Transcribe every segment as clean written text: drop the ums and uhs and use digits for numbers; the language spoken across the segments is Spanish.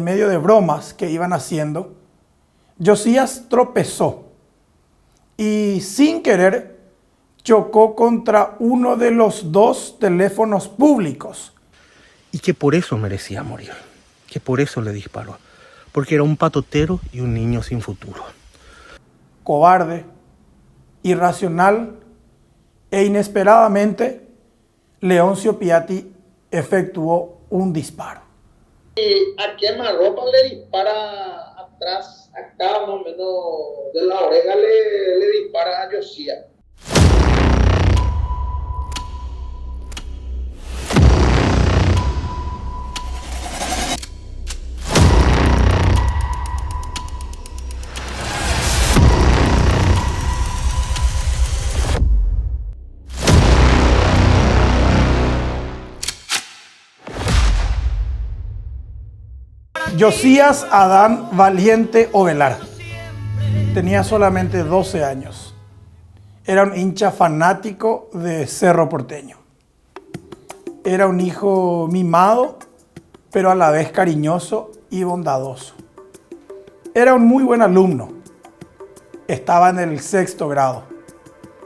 medio de bromas que iban haciendo, Josías tropezó y sin querer chocó contra uno de los dos teléfonos públicos. Y que por eso merecía morir, que por eso le disparó, porque era un patotero y un niño sin futuro. Cobarde, irracional e inesperadamente, Leoncio Piatti efectuó un disparo. Y a quemarropa le dispara atrás, acá más o menos de la oreja le dispara a Josías. Josías Adán Valiente Ovelar tenía solamente 12 años. Era un hincha fanático de Cerro Porteño. Era un hijo mimado, pero a la vez cariñoso y bondadoso. Era un muy buen alumno. Estaba en el 6º grado.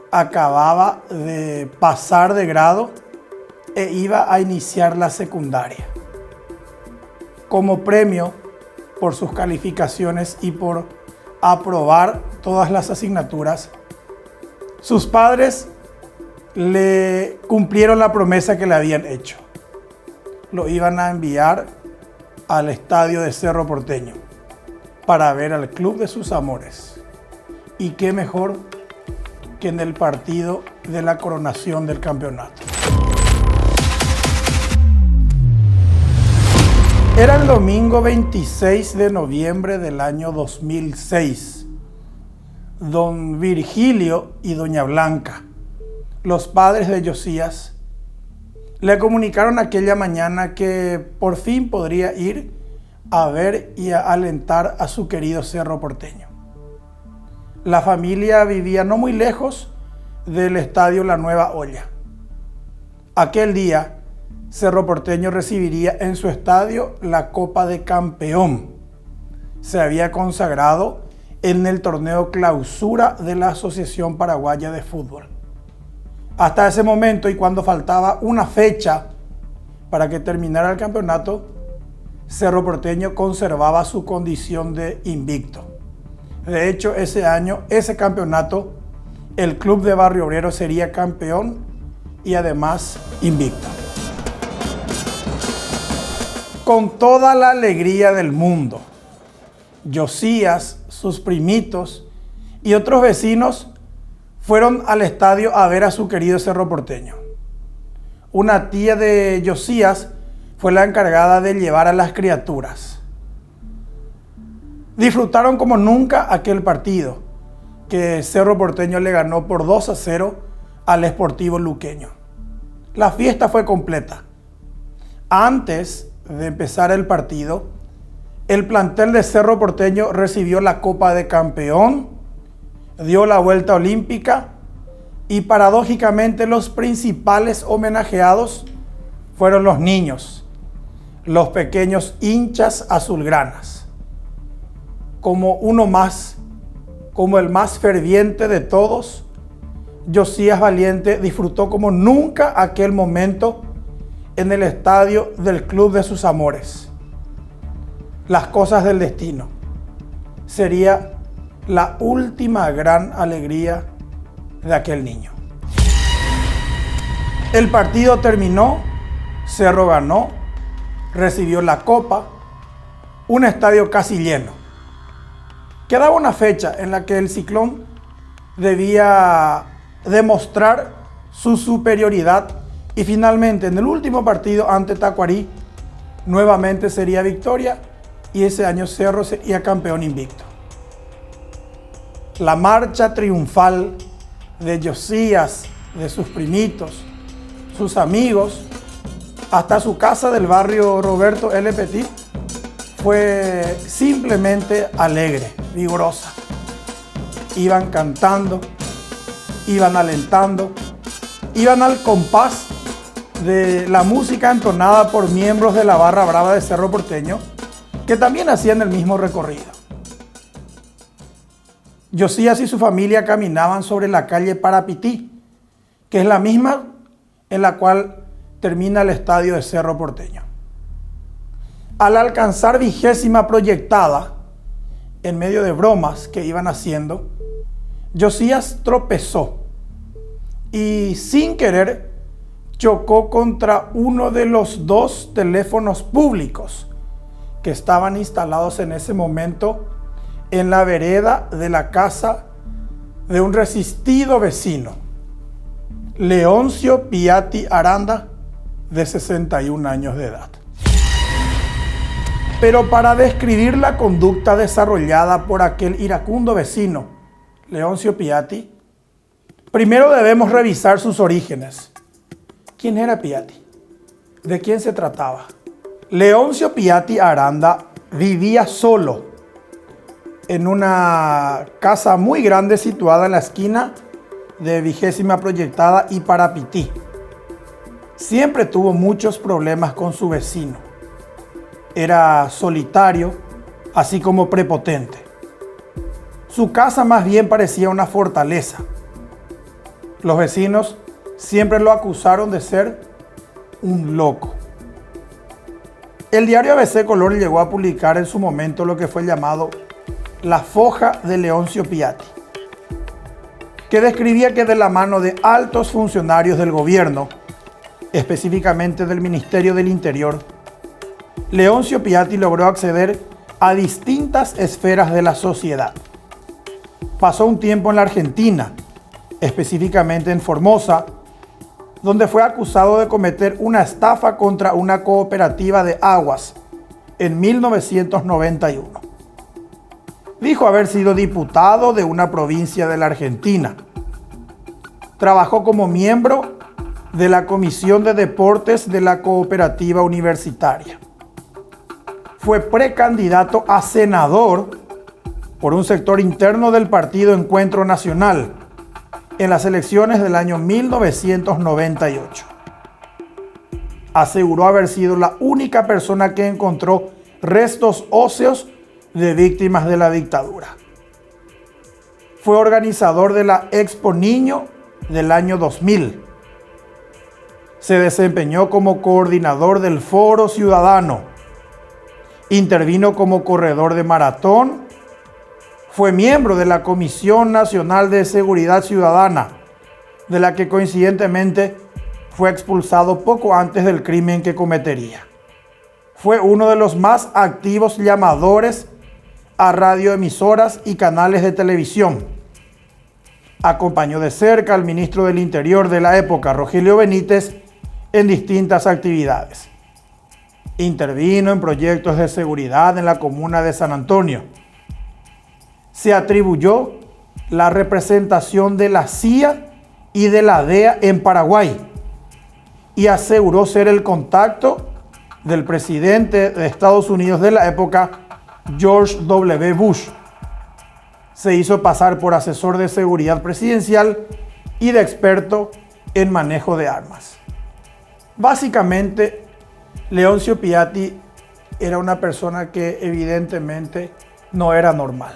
Acababa de pasar de grado e iba a iniciar la secundaria. Como premio por sus calificaciones y por aprobar todas las asignaturas, sus padres le cumplieron la promesa que le habían hecho. Lo iban a enviar al estadio de Cerro Porteño para ver al club de sus amores. Y qué mejor que en el partido de la coronación del campeonato. Era el domingo 26 de noviembre del año 2006. Don Virgilio y doña Blanca, los padres de Josías, le comunicaron aquella mañana que por fin podría ir a ver y a alentar a su querido Cerro Porteño. La familia vivía no muy lejos del estadio La Nueva Olla. Aquel día, Cerro Porteño recibiría en su estadio la Copa de Campeón. Se había consagrado en el torneo clausura de la Asociación Paraguaya de Fútbol. Hasta ese momento, y cuando faltaba una fecha para que terminara el campeonato, Cerro Porteño conservaba su condición de invicto. De hecho, ese año, ese campeonato, el club de Barrio Obrero sería campeón y además invicto. Con toda la alegría del mundo, Josías, sus primitos y otros vecinos fueron al estadio a ver a su querido Cerro Porteño. Una tía de Josías fue la encargada de llevar a las criaturas. Disfrutaron como nunca aquel partido que Cerro Porteño le ganó por 2-0 al Sportivo Luqueño. La fiesta fue completa. Antes de empezar el partido, el plantel de Cerro Porteño recibió la Copa de Campeón, dio la vuelta olímpica y paradójicamente los principales homenajeados fueron los niños, los pequeños hinchas azulgranas. Como uno más, como el más ferviente de todos, Josías Valiente disfrutó como nunca aquel momento en el estadio del club de sus amores. Las cosas del destino. Sería la última gran alegría de aquel niño. El partido terminó, Cerro ganó, recibió la copa, un estadio casi lleno. Quedaba una fecha en la que el Ciclón debía demostrar su superioridad y finalmente en el último partido ante Tacuarí nuevamente sería victoria y ese año Cerro sería campeón invicto. La marcha triunfal de Josías, de sus primitos, sus amigos, hasta su casa del barrio Roberto L. Petit fue simplemente alegre, vigorosa. Iban cantando, iban alentando, iban al compás de la música entonada por miembros de la barra brava de Cerro Porteño, que también hacían el mismo recorrido. Josías y su familia caminaban sobre la calle Parapití, que es la misma en la cual termina el estadio de Cerro Porteño. Al alcanzar 20ª proyectada, en medio de bromas que iban haciendo, Josías tropezó y sin querer chocó contra uno de los 2 teléfonos públicos que estaban instalados en ese momento en la vereda de la casa de un resistido vecino, Leoncio Piatti Aranda, de 61 años de edad. Pero para describir la conducta desarrollada por aquel iracundo vecino, Leoncio Piatti, primero debemos revisar sus orígenes. ¿Quién era Piatti? ¿De quién se trataba? Leoncio Piatti Aranda vivía solo en una casa muy grande situada en la esquina de 20ª proyectada y Parapití. Siempre tuvo muchos problemas con su vecino. Era solitario, así como prepotente. Su casa más bien parecía una fortaleza. Los vecinos siempre lo acusaron de ser un loco. El diario ABC Color llegó a publicar en su momento lo que fue llamado La Foja de Leoncio Piatti, que describía que de la mano de altos funcionarios del gobierno, específicamente del Ministerio del Interior, Leoncio Piatti logró acceder a distintas esferas de la sociedad. Pasó un tiempo en la Argentina, específicamente en Formosa, donde fue acusado de cometer una estafa contra una cooperativa de aguas en 1991. Dijo haber sido diputado de una provincia de la Argentina. Trabajó como miembro de la Comisión de Deportes de la cooperativa universitaria. Fue precandidato a senador por un sector interno del partido Encuentro Nacional en las elecciones del año 1998. Aseguró haber sido la única persona que encontró restos óseos de víctimas de la dictadura. Fue organizador de la Expo Niño del año 2000. Se desempeñó como coordinador del Foro Ciudadano. Intervino como corredor de maratón. Fue miembro de la Comisión Nacional de Seguridad Ciudadana, de la que coincidentemente fue expulsado poco antes del crimen que cometería. Fue uno de los más activos llamadores a radioemisoras y canales de televisión. Acompañó de cerca al ministro del Interior de la época, Rogelio Benítez, en distintas actividades. Intervino en proyectos de seguridad en la comuna de San Antonio. Se atribuyó la representación de la CIA y de la DEA en Paraguay y aseguró ser el contacto del presidente de Estados Unidos de la época, George W. Bush. Se hizo pasar por asesor de seguridad presidencial y de experto en manejo de armas. Básicamente, Leoncio Piatti era una persona que evidentemente no era normal.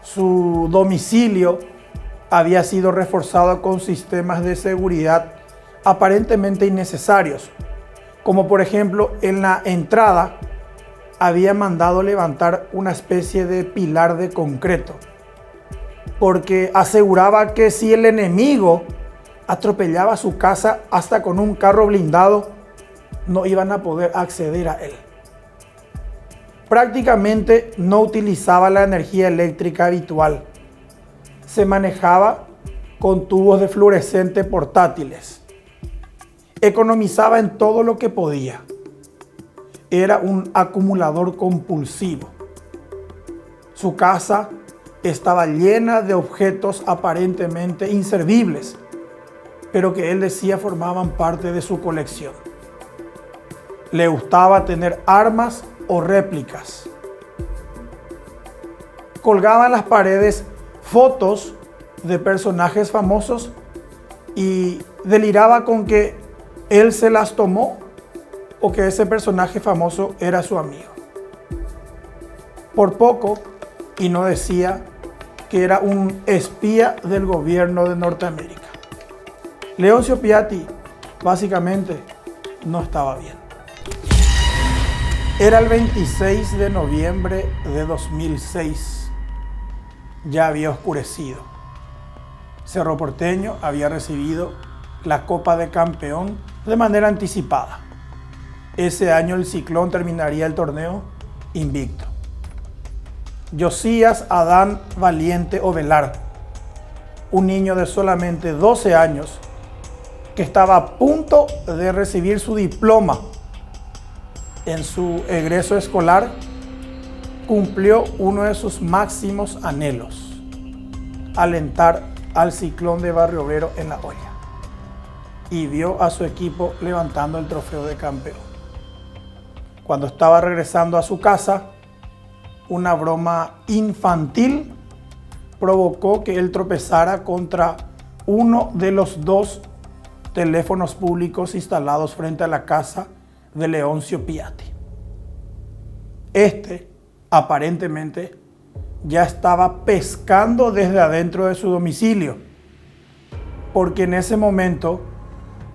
Su domicilio había sido reforzado con sistemas de seguridad aparentemente innecesarios, como por ejemplo en la entrada había mandado levantar una especie de pilar de concreto, porque aseguraba que si el enemigo atropellaba su casa hasta con un carro blindado, no iban a poder acceder a él. Prácticamente no utilizaba la energía eléctrica habitual. Se manejaba con tubos de fluorescente portátiles. Economizaba en todo lo que podía. Era un acumulador compulsivo. Su casa estaba llena de objetos aparentemente inservibles, pero que él decía formaban parte de su colección. Le gustaba tener armas o réplicas. Colgaba en las paredes fotos de personajes famosos y deliraba con que él se las tomó o que ese personaje famoso era su amigo. por poco y no decía que era un espía del gobierno de Norteamérica. Leoncio Piatti básicamente no estaba bien. Era el 26 de noviembre de 2006. Ya había oscurecido. Cerro Porteño había recibido la Copa de Campeón de manera anticipada. Ese año el Ciclón terminaría el torneo invicto. Josías Adán Valiente Ovelar, un niño de solamente 12 años que estaba a punto de recibir su diploma en su egreso escolar, cumplió uno de sus máximos anhelos: alentar al Ciclón de Barrio Obrero en la olla, y vio a su equipo levantando el trofeo de campeón. Cuando estaba regresando a su casa, una broma infantil provocó que él tropezara contra uno de los 2 teléfonos públicos instalados frente a la casa de Leoncio Piatti. Este, aparentemente, ya estaba pescando desde adentro de su domicilio, porque en ese momento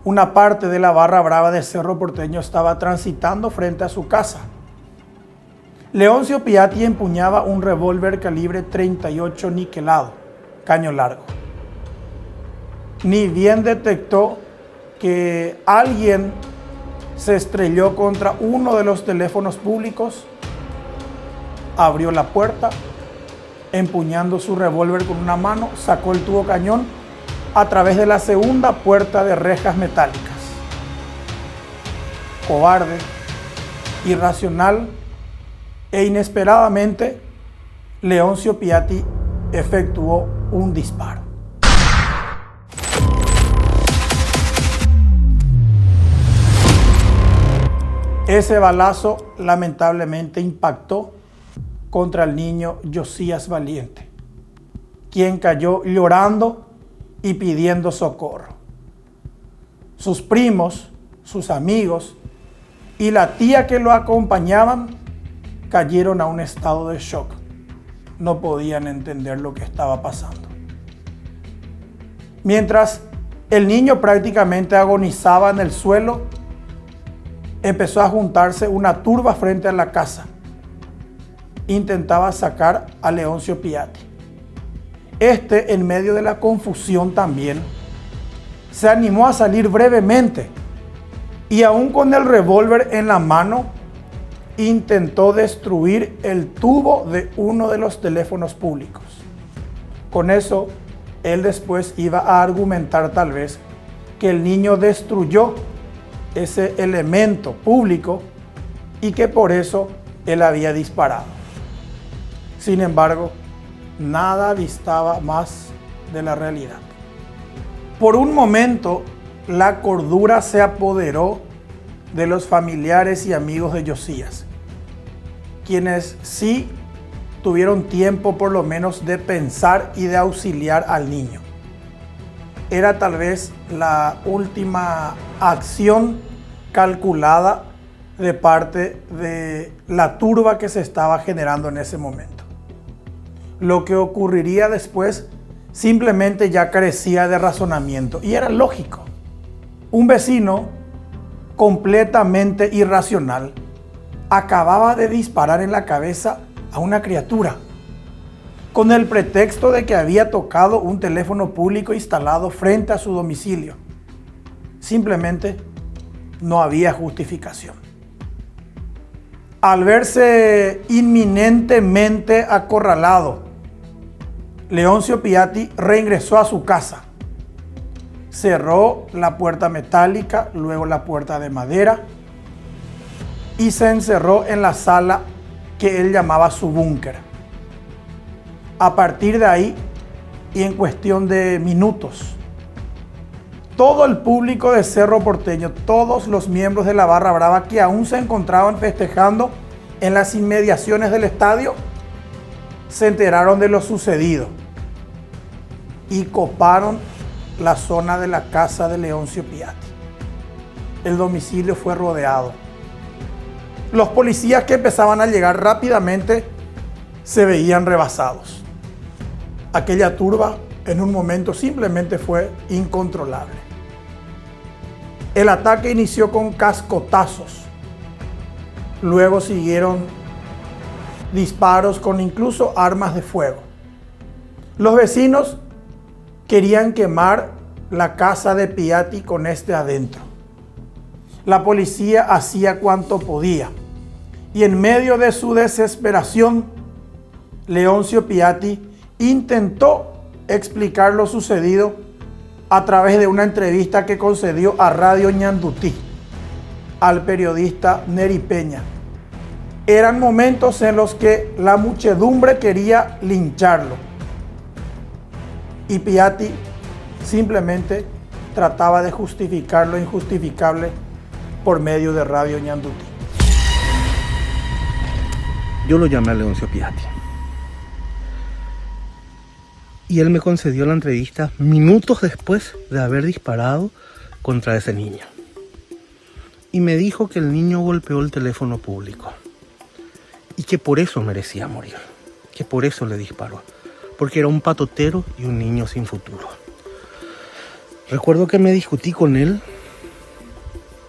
una parte de la barra brava de Cerro Porteño estaba transitando frente a su casa. Leoncio Piatti empuñaba un revólver calibre 38 niquelado, caño largo. Ni bien detectó que alguien se estrelló contra uno de los teléfonos públicos, abrió la puerta, empuñando su revólver con una mano, sacó el tubo cañón a través de la segunda puerta de rejas metálicas. Cobarde, irracional e inesperadamente, Leoncio Piatti efectuó un disparo. Ese balazo lamentablemente impactó contra el niño Josías Valiente, quien cayó llorando y pidiendo socorro. Sus primos, sus amigos y la tía que lo acompañaban cayeron a un estado de shock. No podían entender lo que estaba pasando. Mientras el niño prácticamente agonizaba en el suelo, empezó a juntarse una turba frente a la casa. Intentaba sacar a Leoncio Piatti. Este, en medio de la confusión también, se animó a salir brevemente y aún con el revólver en la mano, intentó destruir el tubo de uno de los teléfonos públicos. Con eso, él después iba a argumentar tal vez que el niño destruyó ese elemento público y que por eso él había disparado. Sin embargo, nada distaba más de la realidad. Por un momento, la cordura se apoderó de los familiares y amigos de Josías, quienes sí tuvieron tiempo por lo menos de pensar y de auxiliar al niño. Era tal vez la última acción calculada de parte de la turba que se estaba generando en ese momento. Lo que ocurriría después simplemente ya carecía de razonamiento y era lógico. Un vecino completamente irracional acababa de disparar en la cabeza a una criatura con el pretexto de que había tocado un teléfono público instalado frente a su domicilio. Simplemente no había justificación. Al verse inminentemente acorralado, Leoncio Piatti reingresó a su casa. Cerró la puerta metálica, luego la puerta de madera y se encerró en la sala que él llamaba su búnker. A partir de ahí, y en cuestión de minutos, todo el público de Cerro Porteño, todos los miembros de la Barra Brava que aún se encontraban festejando en las inmediaciones del estadio, se enteraron de lo sucedido y coparon la zona de la casa de Leoncio Piatti. El domicilio fue rodeado. Los policías que empezaban a llegar rápidamente se veían rebasados. Aquella turba en un momento simplemente fue incontrolable. El ataque inició con cascotazos. Luego siguieron disparos con incluso armas de fuego. Los vecinos querían quemar la casa de Piatti con este adentro. La policía hacía cuanto podía. Y en medio de su desesperación, Leoncio Piatti intentó explicar lo sucedido a través de una entrevista que concedió a Radio Ñandutí al periodista Neri Peña. Eran momentos en los que la muchedumbre quería lincharlo y Piatti simplemente trataba de justificar lo injustificable por medio de Radio Ñandutí. Yo lo llamé a Leoncio Piatti y él me concedió la entrevista minutos después de haber disparado contra ese niño. Y me dijo que el niño golpeó el teléfono público y que por eso merecía morir, que por eso le disparó, porque era un patotero y un niño sin futuro. Recuerdo que me discutí con él,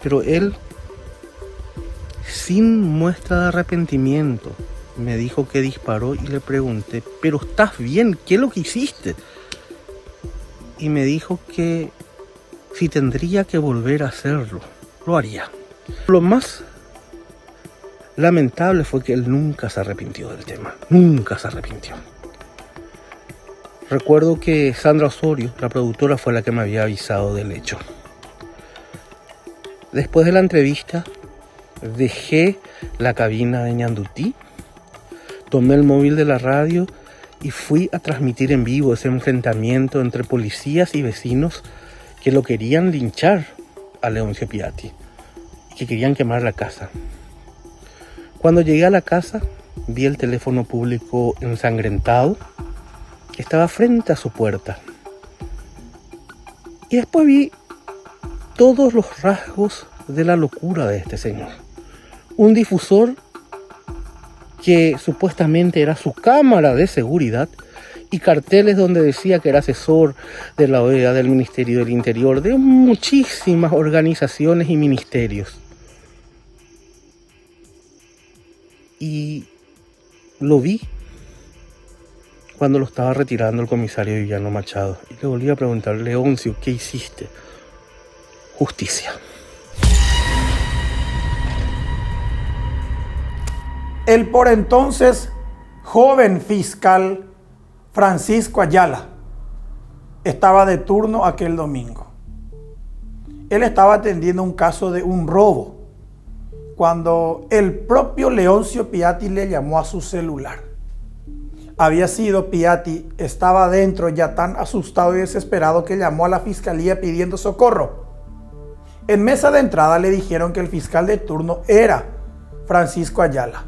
pero él, sin muestra de arrepentimiento, me dijo que disparó y le pregunté, ¿pero estás bien? ¿Qué es lo que hiciste? Y me dijo que si tendría que volver a hacerlo, lo haría. Lo más lamentable fue que él nunca se arrepintió del tema, nunca se arrepintió. Recuerdo que Sandra Osorio, la productora, fue la que me había avisado del hecho. Después de la entrevista, dejé la cabina de Ñandutí, tomé el móvil de la radio y fui a transmitir en vivo ese enfrentamiento entre policías y vecinos que lo querían linchar a Leoncio Piatti y que querían quemar la casa. Cuando llegué a la casa, vi el teléfono público ensangrentado que estaba frente a su puerta. Y después vi todos los rasgos de la locura de este señor. Un difusor que supuestamente era su cámara de seguridad y carteles donde decía que era asesor de la OEA, del Ministerio del Interior, de muchísimas organizaciones y ministerios. Y lo vi cuando lo estaba retirando el comisario Villano Machado. Y le volví a preguntar, Leoncio, ¿qué hiciste? Justicia. El por entonces joven fiscal Francisco Ayala estaba de turno aquel domingo. Él estaba atendiendo un caso de un robo cuando el propio Leoncio Piatti le llamó a su celular. Había sido Piatti, estaba adentro ya tan asustado y desesperado que llamó a la fiscalía pidiendo socorro. En mesa de entrada le dijeron que el fiscal de turno era Francisco Ayala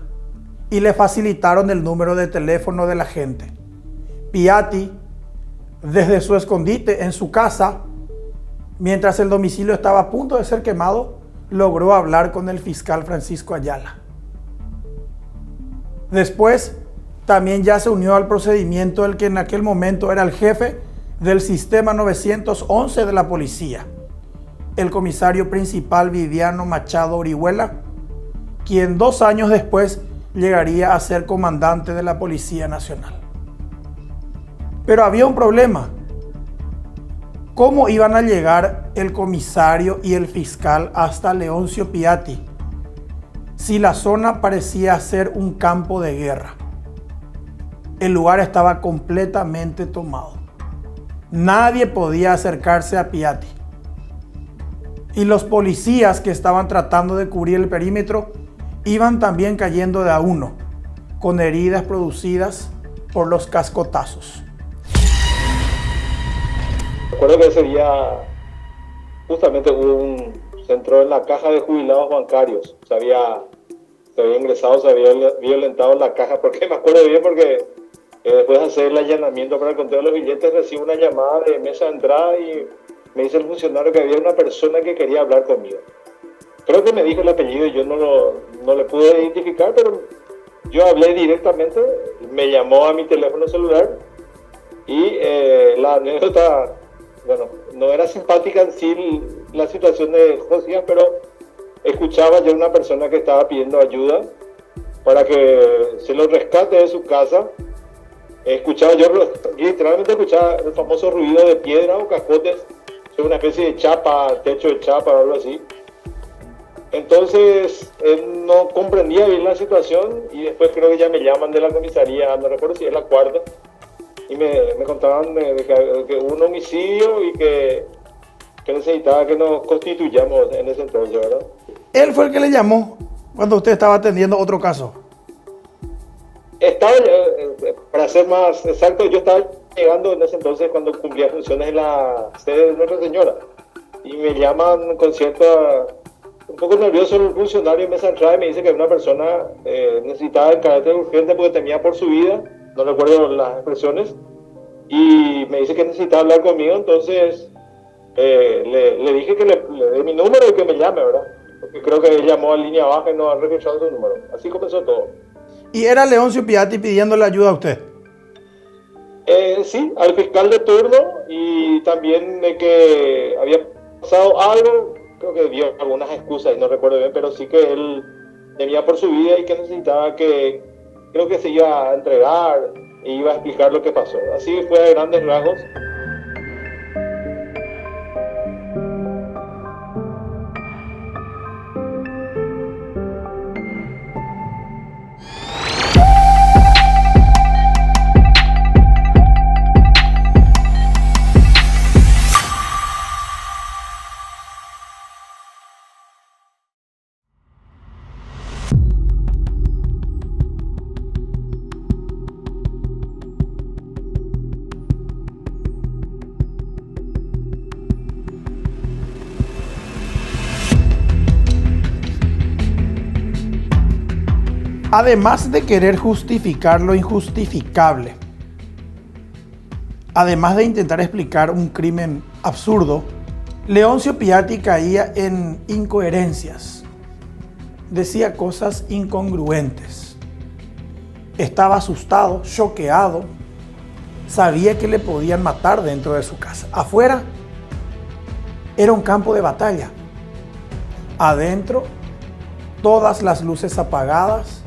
y le facilitaron el número de teléfono del agente. Piatti, desde su escondite en su casa, mientras el domicilio estaba a punto de ser quemado, logró hablar con el fiscal Francisco Ayala. Después, también ya se unió al procedimiento el que en aquel momento era el jefe del sistema 911 de la policía, el comisario principal Viviano Machado Orihuela, quien 2 años después llegaría a ser comandante de la Policía Nacional. Pero había un problema. ¿Cómo iban a llegar el comisario y el fiscal hasta Leoncio Piatti si la zona parecía ser un campo de guerra? El lugar estaba completamente tomado. Nadie podía acercarse a Piatti. Y los policías que estaban tratando de cubrir el perímetro iban también cayendo de a uno, con heridas producidas por los cascotazos. Recuerdo que ese día justamente se entró en la caja de jubilados bancarios. Se había ingresado, se había violentado la caja, porque me acuerdo bien porque después de hacer el allanamiento para el conteo de los billetes recibo una llamada de mesa de entrada y me dice el funcionario que había una persona que quería hablar conmigo. Creo que me dijo el apellido y yo no le pude identificar, pero yo hablé directamente me llamó a mi teléfono celular y la anécdota, bueno, no era simpática en sí la situación de Josías, pero escuchaba yo a una persona que estaba pidiendo ayuda para que se lo rescate de su casa. Literalmente escuchaba el famoso ruido de piedra o cascotes, una especie de chapa, techo de chapa o algo así. Entonces no comprendía bien la situación y después creo que ya me llaman de la comisaría, no recuerdo si es la cuarta, y me contaban que hubo un homicidio y que necesitaba que nos constituyamos en ese entonces, ¿verdad? Él fue el que le llamó cuando usted estaba atendiendo otro caso. Para ser más exacto, yo estaba llegando en ese entonces cuando cumplía funciones en la sede de Nuestra Señora y me llaman con cierta, un poco nervioso el funcionario en mesa de entrada y me dice que una persona necesitaba el carácter urgente porque temía por su vida, no recuerdo las expresiones, y me dice que necesitaba hablar conmigo. Entonces le dije que le dé mi número y que me llame, ¿verdad? Porque creo que él llamó a línea baja y no ha registrado su número. Así comenzó todo. ¿Y era Leoncio Piatti pidiéndole ayuda a usted? Sí, al fiscal de turno, y también de que había pasado algo, creo que dio algunas excusas y no recuerdo bien, pero sí que él temía por su vida y que necesitaba creo que se iba a entregar e iba a explicar lo que pasó. Así fue a grandes rasgos. Además de querer justificar lo injustificable, además de intentar explicar un crimen absurdo, Leoncio Piatti caía en incoherencias. Decía cosas incongruentes. Estaba asustado, choqueado. Sabía que le podían matar dentro de su casa. Afuera era un campo de batalla. Adentro, todas las luces apagadas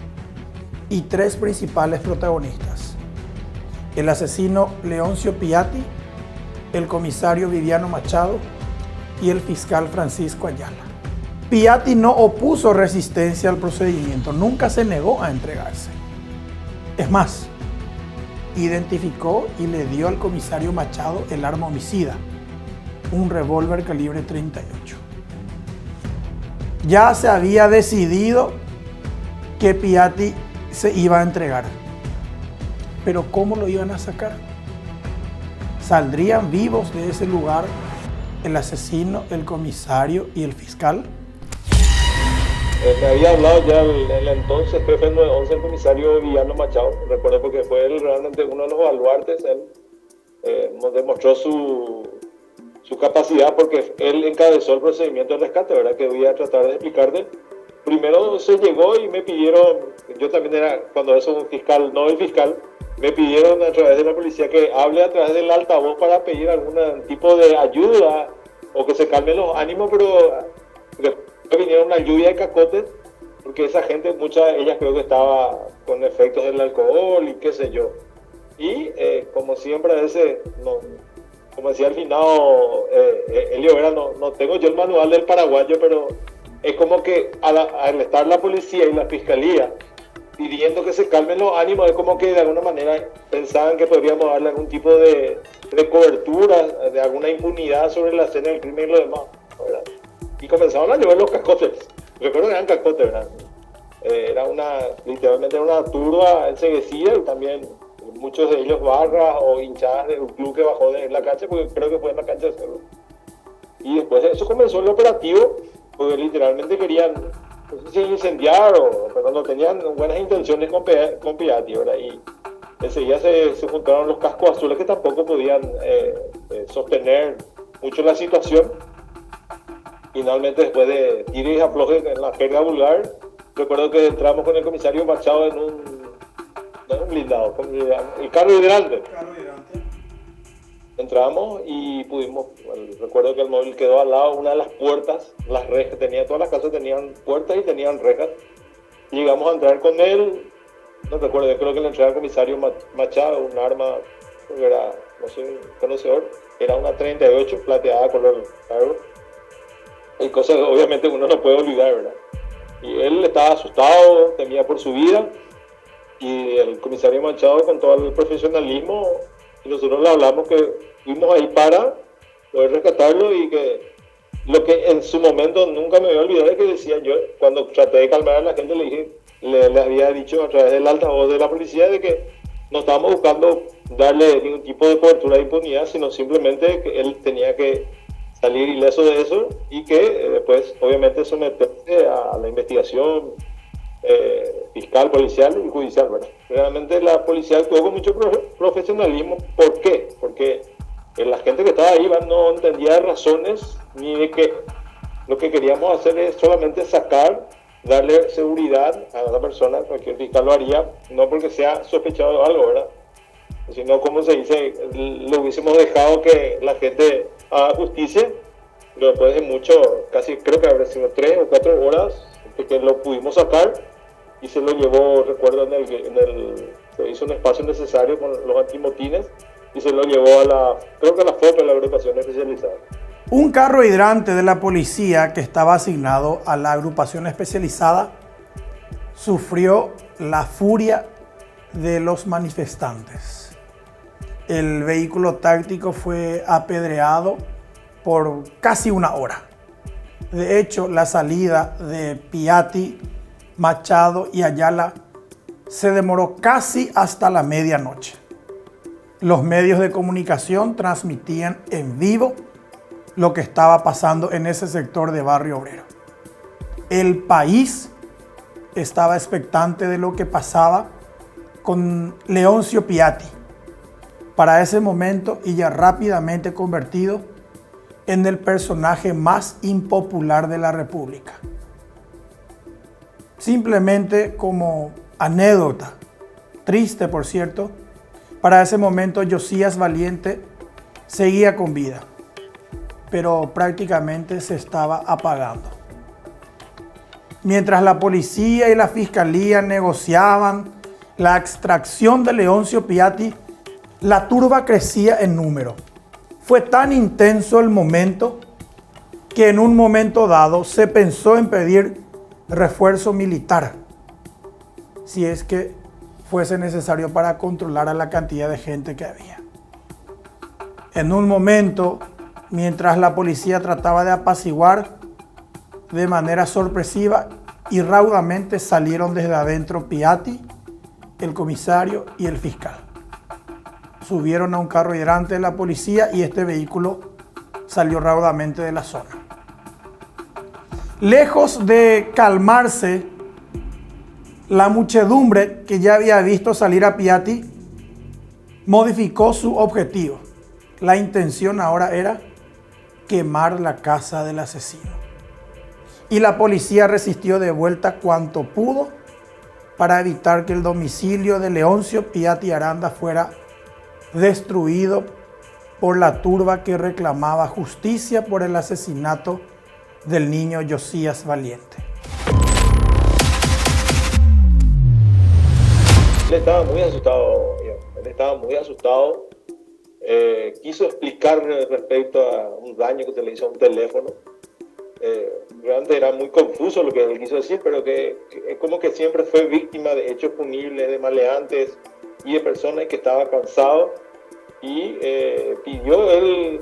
y tres principales protagonistas: el asesino Leoncio Piatti, el comisario Viviano Machado y el fiscal Francisco Ayala. Piatti no opuso resistencia al procedimiento, nunca se negó a entregarse. Es más, identificó y le dio al comisario Machado el arma homicida, un revólver calibre 38. Ya se había decidido que Piatti se iba a entregar. Pero ¿cómo lo iban a sacar? ¿Saldrían vivos de ese lugar el asesino, el comisario y el fiscal? Me había hablado ya el entonces jefe del 911, el comisario Viviano Machado, recuerdo, porque fue él realmente uno de los baluartes. Él nos demostró su capacidad porque él encabezó el procedimiento de rescate, ¿verdad? Que voy a tratar de explicarte. Primero se llegó y me pidieron, yo también era, cuando eso un fiscal, no el fiscal, me pidieron a través de la policía que hable a través del altavoz para pedir algún tipo de ayuda o que se calmen los ánimos, pero después vinieron una lluvia de cascotes porque esa gente, ellas creo que estaba con efectos del alcohol y qué sé yo. Y como siempre a veces, como decía al final Elio Vera, no tengo yo el manual del paraguayo, pero es como que al estar la policía y la fiscalía pidiendo que se calmen los ánimos, es como que de alguna manera pensaban que podríamos darle algún tipo de cobertura, de alguna impunidad sobre la escena del crimen y lo demás, ¿verdad? Y comenzaron a llover los cascotes. Recuerdo que eran cascotes, ¿verdad? Literalmente era una turba enseguecida y también muchos de ellos barras o hinchadas de un club que bajó de la cancha, porque creo que fue en la cancha de Cerro. Y después de eso comenzó el operativo, porque literalmente querían, no sé si incendiar pero no tenían buenas intenciones con Piatti, ¿verdad? Y enseguida se juntaron los cascos azules que tampoco podían sostener mucho la situación. Finalmente, después de tiros y aflojes en la jerga vulgar, recuerdo que entramos con el comisario Machado en No, un blindado, el carro hidrante. Entramos y pudimos, recuerdo que el móvil quedó al lado, una de las puertas, las rejas, todas las casas tenían puertas y tenían rejas. Llegamos a entrar con él, no recuerdo, creo que le entregué al comisario Machado un arma, era, no sé, un conocedor, era una 38 plateada color negro. Hay cosas que obviamente uno no puede olvidar, ¿verdad? Y él estaba asustado, temía por su vida, y el comisario Machado con todo el profesionalismo, y nosotros le hablamos que fuimos ahí para poder rescatarlo, y que lo que en su momento nunca me voy a olvidar es que decía yo, cuando traté de calmar a la gente, le había dicho a través del altavoz de la policía de que no estábamos buscando darle ningún tipo de cobertura de impunidad, sino simplemente que él tenía que salir ileso de eso, y que después obviamente someterse a la investigación fiscal, policial y judicial, ¿verdad? Realmente la policía actuó con mucho profesionalismo. ¿Por qué? Porque la gente que estaba ahí no entendía razones, ni de que lo que queríamos hacer es solamente darle seguridad a la persona. Cualquier fiscal lo haría, no porque sea sospechado de algo, ¿verdad? Sino, como se dice, lo hubiésemos dejado que la gente haga justicia, pero después de mucho, casi creo que habrá sido 3 o 4 horas, que lo pudimos sacar, y se lo llevó, recuerdo, se hizo un espacio necesario con los antimotines, y se lo llevó creo que a la foto de la agrupación especializada. Un carro hidrante de la policía que estaba asignado a la agrupación especializada sufrió la furia de los manifestantes. El vehículo táctico fue apedreado por casi 1 hora. De hecho, la salida de Piatti, Machado y Ayala se demoró casi hasta la medianoche. Los medios de comunicación transmitían en vivo lo que estaba pasando en ese sector de Barrio Obrero. El país estaba expectante de lo que pasaba con Leoncio Piatti, para ese momento y ya rápidamente convertido en el personaje más impopular de la República. Simplemente como anécdota, triste por cierto, para ese momento Josías Valiente seguía con vida, pero prácticamente se estaba apagando. Mientras la policía y la fiscalía negociaban la extracción de Leoncio Piatti, la turba crecía en número. Fue tan intenso el momento que en un momento dado se pensó en pedir refuerzo militar, si es que fuese necesario para controlar a la cantidad de gente que había. En un momento, mientras la policía trataba de apaciguar, de manera sorpresiva y raudamente salieron desde adentro Piatti, el comisario y el fiscal. Subieron a un carro hidrante de la policía y este vehículo salió raudamente de la zona. Lejos de calmarse, la muchedumbre que ya había visto salir a Piatti modificó su objetivo. La intención ahora era quemar la casa del asesino. Y la policía resistió de vuelta cuanto pudo para evitar que el domicilio de Leoncio Piatti Aranda fuera destruido por la turba que reclamaba justicia por el asesinato del niño Josías Valiente. Él estaba muy asustado. Quiso explicar respecto a un daño que se le hizo a un teléfono. Realmente era muy confuso lo que él quiso decir, pero que como que siempre fue víctima de hechos punibles, de maleantes y de personas que estaban cansados, y pidió, él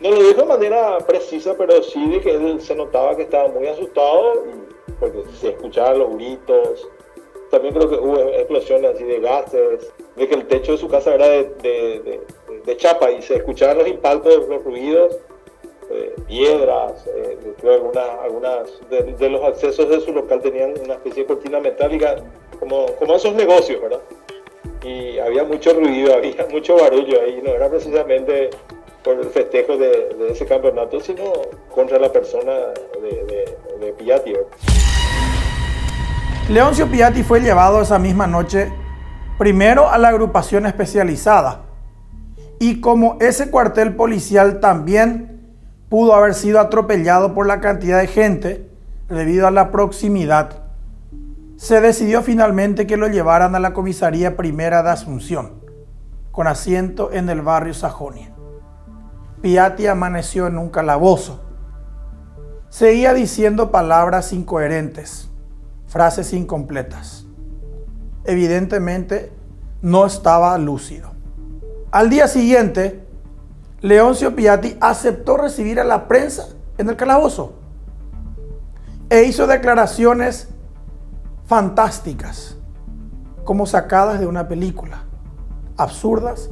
no lo dijo de manera precisa, pero sí de que él se notaba que estaba muy asustado, porque se escuchaban los gritos. También creo que hubo explosiones así de gases, de que el techo de su casa era de chapa y se escuchaban los impactos, los ruidos, piedras. Creo que algunas de los accesos de su local tenían una especie de cortina metálica, como esos negocios, ¿verdad? Y había mucho ruido, había mucho barullo ahí, no era precisamente por el festejo de ese campeonato, sino contra la persona de Piatti, ¿verdad? Leoncio Piatti fue llevado esa misma noche Primero a la agrupación especializada. Y como ese cuartel policial también pudo haber sido atropellado por la cantidad de gente debido a la proximidad, se decidió finalmente que lo llevaran a la comisaría primera de Asunción, con asiento en el barrio Sajonia. Piatti amaneció en un calabozo. Seguía diciendo palabras incoherentes, frases incompletas. Evidentemente no estaba lúcido. Al día siguiente, Leoncio Piatti aceptó recibir a la prensa en el calabozo e hizo declaraciones fantásticas, como sacadas de una película, absurdas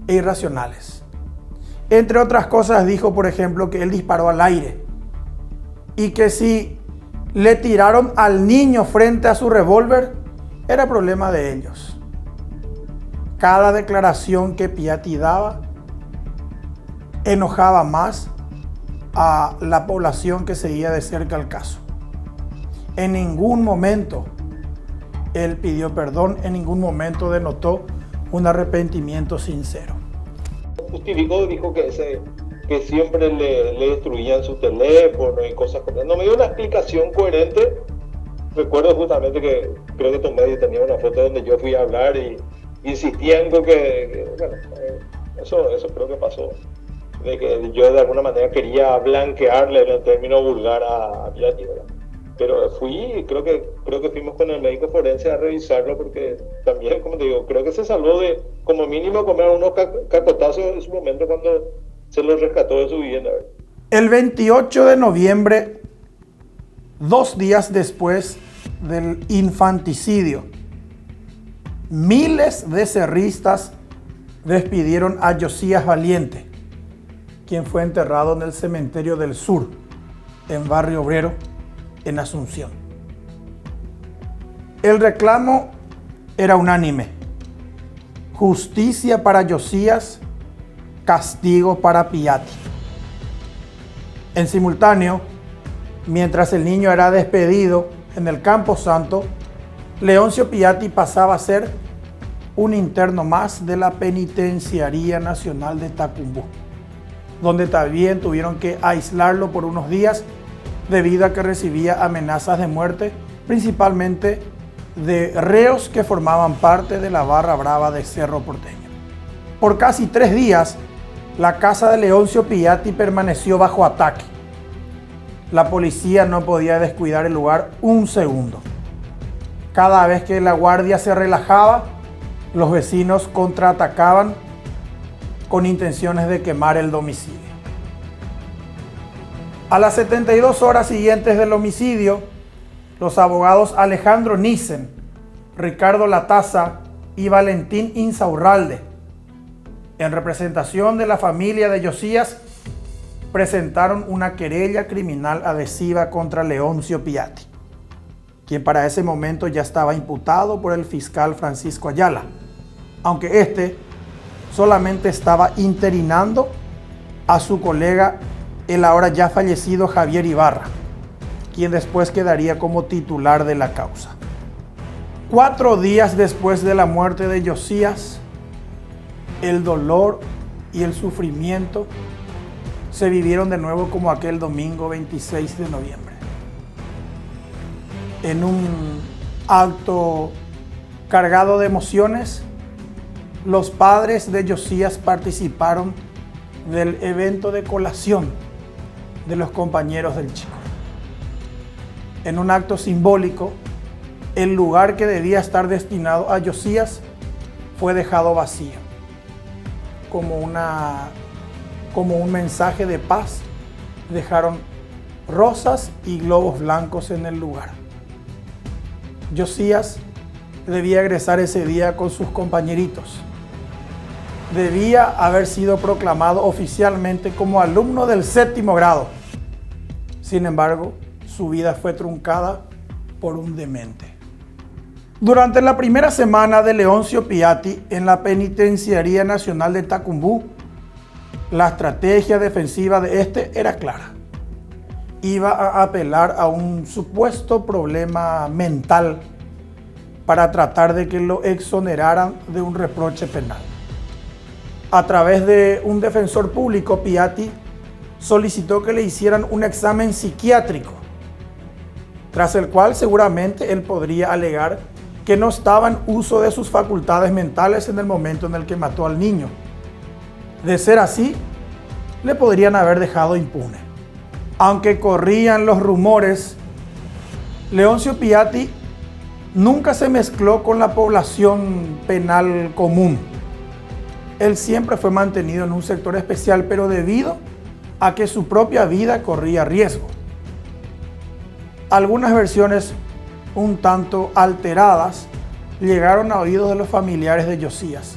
e irracionales. Entre otras cosas dijo, por ejemplo, que él disparó al aire y que si le tiraron al niño frente a su revólver, era problema de ellos. Cada declaración que Piatti daba enojaba más a la población que seguía de cerca el caso. En ningún momento él pidió perdón, en ningún momento denotó un arrepentimiento sincero. Justificó, dijo que siempre le destruían su teléfono y cosas como eso. No me dio una explicación coherente. Recuerdo justamente que creo que Tomé tenía una foto donde yo fui a hablar y insistían con bueno, eso creo que pasó. De que yo de alguna manera quería blanquearle en el término vulgar a Piatti, ¿verdad? Pero creo que fuimos con el médico forense a revisarlo porque también, como te digo, creo que se salvó de, como mínimo, comer unos cacotazos en su momento cuando se lo rescató de su vivienda, ¿verdad? El 28 de noviembre, 2 días después del infanticidio, miles de cerristas despidieron a Josías Valiente, quien fue enterrado en el cementerio del Sur, en Barrio Obrero, en Asunción. El reclamo era unánime: justicia para Josías, castigo para Piatti. En simultáneo, mientras el niño era despedido en el Campo Santo, Leoncio Piatti pasaba a ser un interno más de la Penitenciaría Nacional de Tacumbú, donde también tuvieron que aislarlo por unos días debido a que recibía amenazas de muerte, principalmente de reos que formaban parte de la barra brava de Cerro Porteño. Por casi 3 días, la casa de Leoncio Piatti permaneció bajo ataque. La policía no podía descuidar el lugar un segundo. Cada vez que la guardia se relajaba, los vecinos contraatacaban con intenciones de quemar el domicilio. A las 72 horas siguientes del homicidio, los abogados Alejandro Nissen, Ricardo Latasa y Valentín Insaurralde, en representación de la familia de Josías, presentaron una querella criminal adhesiva contra Leoncio Piatti, quien para ese momento ya estaba imputado por el fiscal Francisco Ayala, aunque este solamente estaba interinando a su colega, el ahora ya fallecido Javier Ibarra, quien después quedaría como titular de la causa. 4 días después de la muerte de Josías, el dolor y el sufrimiento se vivieron de nuevo como aquel domingo 26 de noviembre. En un acto cargado de emociones, los padres de Josías participaron del evento de colación de los compañeros del chico. En un acto simbólico, el lugar que debía estar destinado a Josías fue dejado vacío, como un mensaje de paz. Dejaron rosas y globos blancos en el lugar. Josías debía egresar ese día con sus compañeritos. Debía haber sido proclamado oficialmente como alumno del 7º grado. Sin embargo, su vida fue truncada por un demente. Durante la primera semana de Leoncio Piatti en la Penitenciaría Nacional de Tacumbú, la estrategia defensiva de este era clara. Iba a apelar a un supuesto problema mental para tratar de que lo exoneraran de un reproche penal. A través de un defensor público, Piatti solicitó que le hicieran un examen psiquiátrico, tras el cual seguramente él podría alegar que no estaba en uso de sus facultades mentales en el momento en el que mató al niño. De ser así, le podrían haber dejado impune. Aunque corrían los rumores, Leoncio Piatti nunca se mezcló con la población penal común. Él siempre fue mantenido en un sector especial, pero debido a que su propia vida corría riesgo. Algunas versiones un tanto alteradas llegaron a oídos de los familiares de Josías,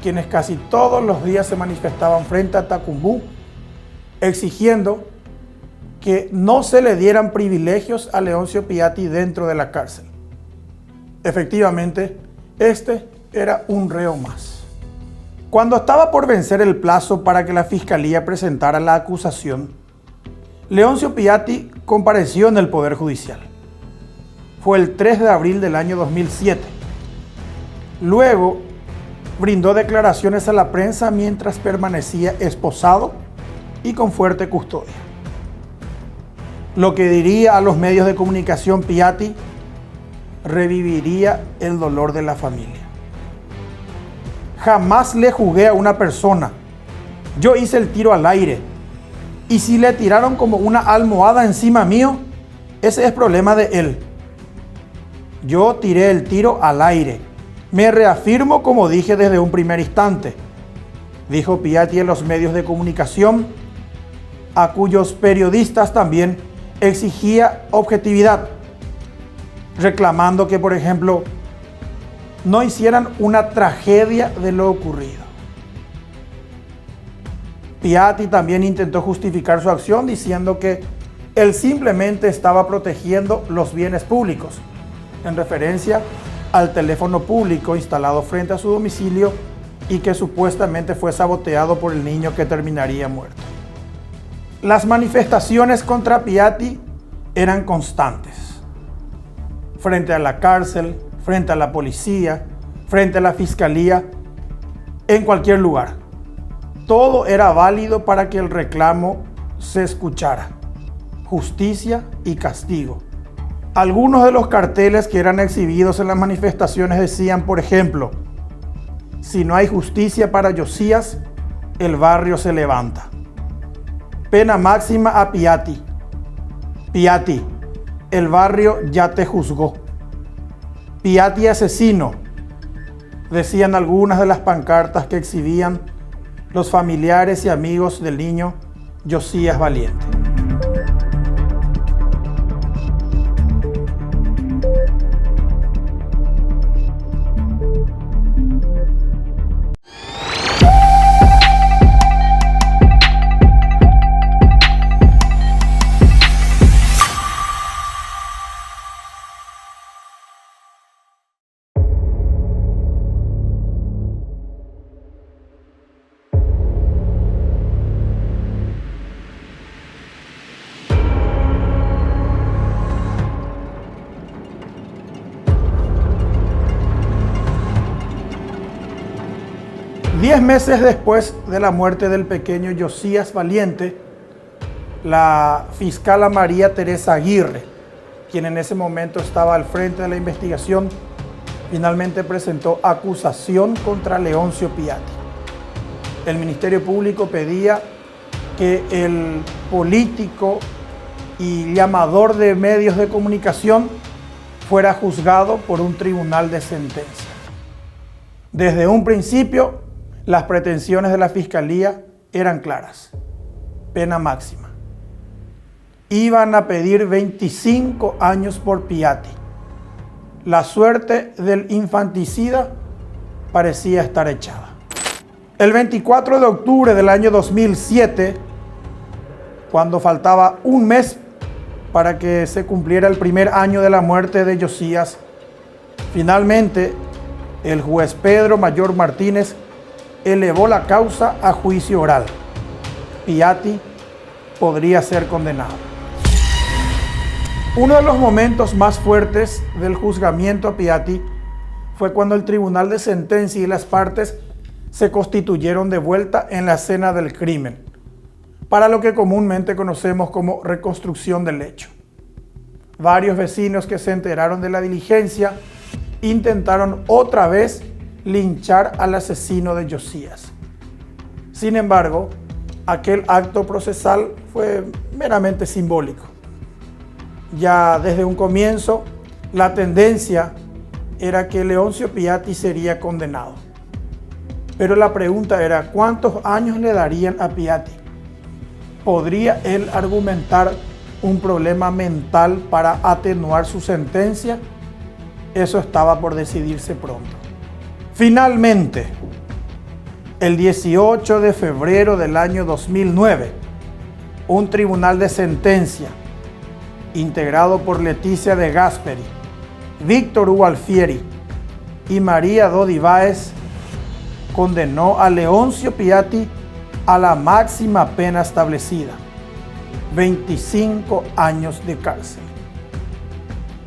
quienes casi todos los días se manifestaban frente a Tacumbú, exigiendo que no se le dieran privilegios a Leoncio Piatti dentro de la cárcel. Efectivamente, este era un reo más. Cuando estaba por vencer el plazo para que la fiscalía presentara la acusación, Leoncio Piatti compareció en el Poder Judicial. Fue el 3 de abril del año 2007. Luego, brindó declaraciones a la prensa mientras permanecía esposado y con fuerte custodia. Lo que diría a los medios de comunicación Piatti reviviría el dolor de la familia. Jamás le jugué a una persona. Yo hice el tiro al aire. Y si le tiraron como una almohada encima mío, ese es problema de él. Yo tiré el tiro al aire. Me reafirmo como dije desde un primer instante, dijo Piatti en los medios de comunicación, a cuyos periodistas también exigía objetividad, reclamando que, por ejemplo, no hicieran una tragedia de lo ocurrido. Piatti también intentó justificar su acción diciendo que él simplemente estaba protegiendo los bienes públicos, en referencia al teléfono público instalado frente a su domicilio y que supuestamente fue saboteado por el niño que terminaría muerto. Las manifestaciones contra Piatti eran constantes. Frente a la cárcel, frente a la policía, frente a la fiscalía, en cualquier lugar. Todo era válido para que el reclamo se escuchara. Justicia y castigo. Algunos de los carteles que eran exhibidos en las manifestaciones decían, por ejemplo, si no hay justicia para Josías, el barrio se levanta. Pena máxima a Piatti. Piatti, el barrio ya te juzgó. Piatti asesino, decían algunas de las pancartas que exhibían los familiares y amigos del niño Josías Valiente. Diez meses después de la muerte del pequeño Josías Valiente, la fiscala María Teresa Aguirre, quien en ese momento estaba al frente de la investigación, finalmente presentó acusación contra Leoncio Piatti. El Ministerio Público pedía que el político y llamador de medios de comunicación fuera juzgado por un tribunal de sentencia. Desde un principio, las pretensiones de la Fiscalía eran claras. Pena máxima. Iban a pedir 25 años por Piatti. La suerte del infanticida parecía estar echada. El 24 de octubre del año 2007, cuando faltaba un mes para que se cumpliera el primer año de la muerte de Josías, finalmente el juez Pedro Mayor Martínez elevó la causa a juicio oral. Piatti podría ser condenado. Uno de los momentos más fuertes del juzgamiento a Piatti fue cuando el tribunal de sentencia y las partes se constituyeron de vuelta en la escena del crimen, para lo que comúnmente conocemos como reconstrucción del hecho. Varios vecinos que se enteraron de la diligencia intentaron otra vez linchar al asesino de Josías. Sin embargo, aquel acto procesal fue meramente simbólico. Ya desde un comienzo, la tendencia era que Leoncio Piatti sería condenado. Pero la pregunta era, ¿cuántos años le darían a Piatti? ¿Podría él argumentar un problema mental para atenuar su sentencia? Eso estaba por decidirse pronto. Finalmente, el 18 de febrero del año 2009, un tribunal de sentencia integrado por Leticia de Gasperi, Víctor Hugo Alfieri y María Dodi Báez condenó a Leoncio Piatti a la máxima pena establecida, 25 años de cárcel.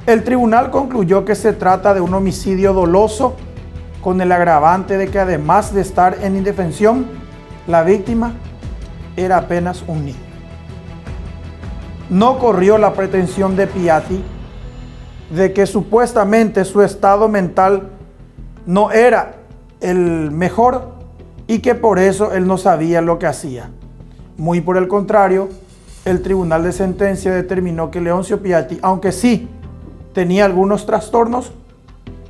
El tribunal concluyó que se trata de un homicidio doloso con el agravante de que además de estar en indefensión, la víctima era apenas un niño. No corrió la pretensión de Piatti de que supuestamente su estado mental no era el mejor y que por eso él no sabía lo que hacía. Muy por el contrario, el tribunal de sentencia determinó que Leoncio Piatti, aunque sí tenía algunos trastornos,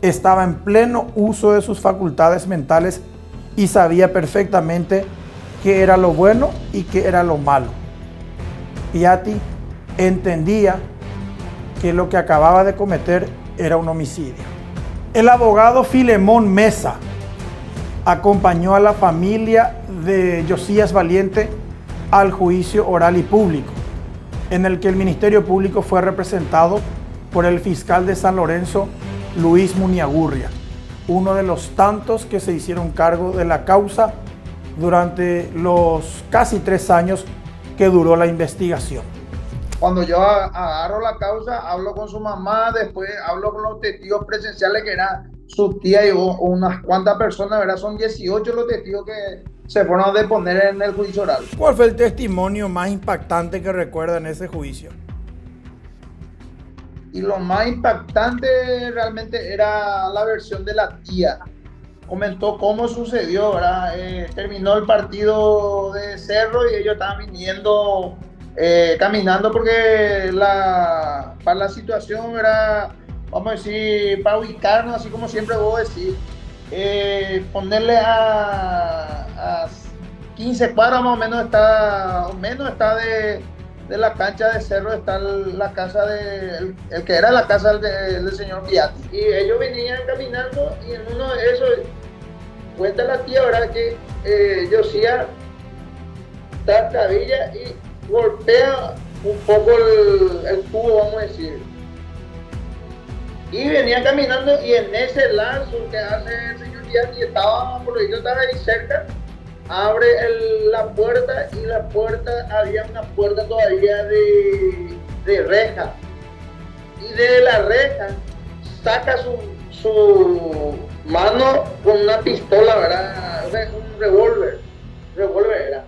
estaba en pleno uso de sus facultades mentales y sabía perfectamente qué era lo bueno y qué era lo malo. Piatti entendía que lo que acababa de cometer era un homicidio. El abogado Filemón Mesa acompañó a la familia de Josías Valiente al juicio oral y público, en el que el Ministerio Público fue representado por el fiscal de San Lorenzo, Luis Muniagurria, uno de los tantos que se hicieron cargo de la causa durante los casi 3 años que duró la investigación. Cuando yo agarro la causa, hablo con su mamá, después hablo con los testigos presenciales, que eran su tía y unas cuantas personas, ¿verdad? Son 18 los testigos que se fueron a deponer en el juicio oral. ¿Cuál fue el testimonio más impactante que recuerda en ese juicio? Y lo más impactante realmente era la versión de la tía. Comentó cómo sucedió, ¿verdad? Terminó el partido de Cerro y ellos estaban viniendo caminando porque para la situación era, vamos a decir, para ubicarnos, así como siempre vos decís, ponerle a 15 cuadras más o menos está de la cancha de Cerro, está la casa el que era la casa del señor Piatti. Y ellos venían caminando y en uno de esos, cuenta la tía, ¿verdad? Que Josías trastabilla y golpea un poco el tubo, vamos a decir. Y venía caminando y en ese lanzo que hace el señor Piatti, estaba ahí cerca, abre la puerta y la puerta, había una puerta todavía de reja. Y de la reja saca su mano con una pistola, ¿verdad? Un revólver era.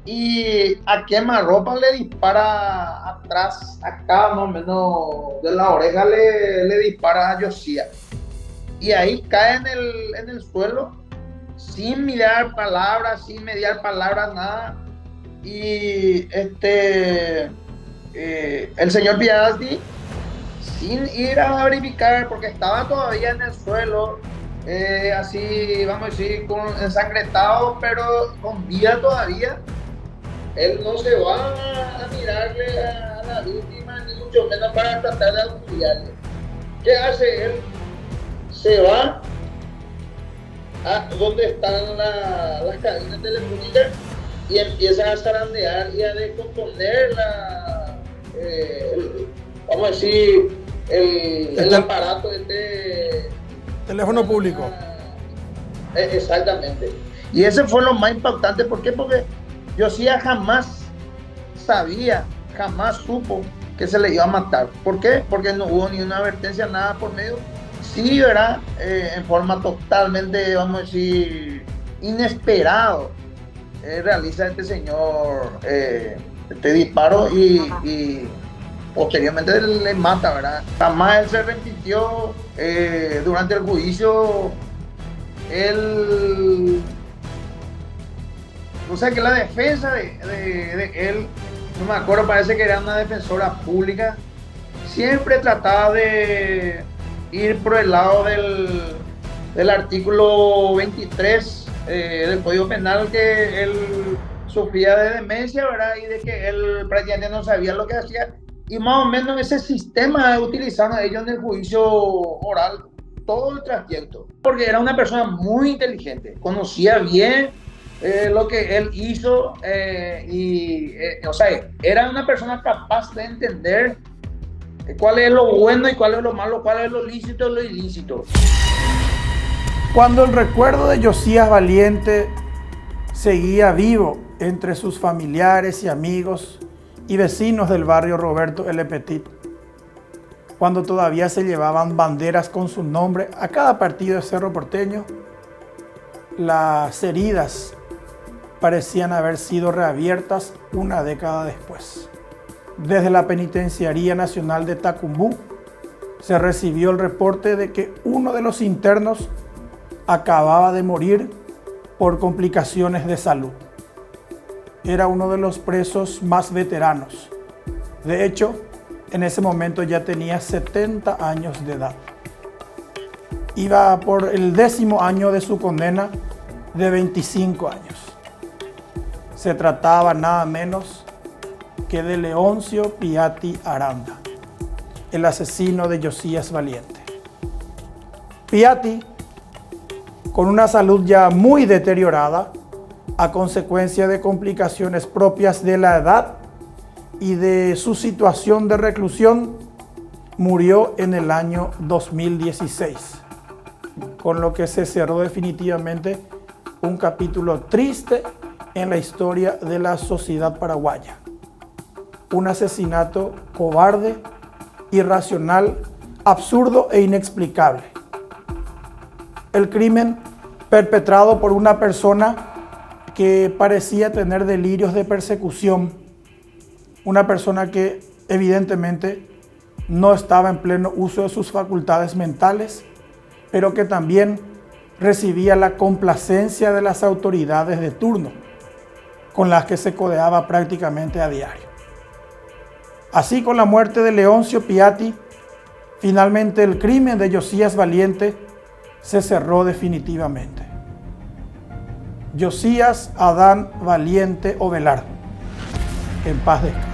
Y a quemarropa le dispara atrás, acá más o menos de la oreja le dispara a Josías. Y ahí cae en el suelo, sin mirar palabras, sin mediar palabras, nada. Y el señor Piatti, sin ir a verificar, porque estaba todavía en el suelo, así, vamos a decir, ensangrentado, pero con vida todavía, él no se va a mirarle a la víctima, ni mucho menos para tratar de auxiliarle. ¿Qué hace él? Se va a donde están las cabinas telefónicas y empieza a zarandear y a descomponer vamos a decir, el aparato teléfono público. Exactamente. Y ese fue lo más impactante. ¿Por qué? Porque Josías jamás sabía, jamás supo que se le iba a matar. ¿Por qué? Porque no hubo ni una advertencia, nada por medio. Sí, ¿verdad? En forma totalmente, vamos a decir, inesperado, realiza este señor este disparo y posteriormente le mata, ¿verdad? Jamás él se arrepintió. Durante el juicio, él... O sea que la defensa de él, no me acuerdo, parece que era una defensora pública, siempre trataba de ir por el lado del artículo 23 del Código Penal, que él sufría de demencia, ¿verdad? Y de que él prácticamente no sabía lo que hacía. Y más o menos ese sistema utilizaron ellos en el juicio oral todo el trayecto. Porque era una persona muy inteligente, conocía bien lo que él hizo o sea, era una persona capaz de entender cuál es lo bueno y cuál es lo malo, cuál es lo lícito y lo ilícito. Cuando el recuerdo de Josías Valiente seguía vivo entre sus familiares y amigos y vecinos del barrio Roberto L. Petit, cuando todavía se llevaban banderas con su nombre a cada partido de Cerro Porteño, las heridas parecían haber sido reabiertas una década después. Desde la Penitenciaría Nacional de Tacumbú se recibió el reporte de que uno de los internos acababa de morir por complicaciones de salud. Era uno de los presos más veteranos. De hecho, en ese momento ya tenía 70 años de edad. Iba por el 10º año de su condena de 25 años. Se trataba nada menos que de Leoncio Piatti Aranda, el asesino de Josías Valiente. Piatti, con una salud ya muy deteriorada a consecuencia de complicaciones propias de la edad y de su situación de reclusión, murió en el año 2016, con lo que se cerró definitivamente un capítulo triste en la historia de la sociedad paraguaya. Un asesinato cobarde, irracional, absurdo e inexplicable. El crimen perpetrado por una persona que parecía tener delirios de persecución, una persona que evidentemente no estaba en pleno uso de sus facultades mentales, pero que también recibía la complacencia de las autoridades de turno, con las que se codeaba prácticamente a diario. Así, con la muerte de Leoncio Piatti, finalmente el crimen de Josías Valiente se cerró definitivamente. Josías Adán Valiente Ovelar, en paz descanse.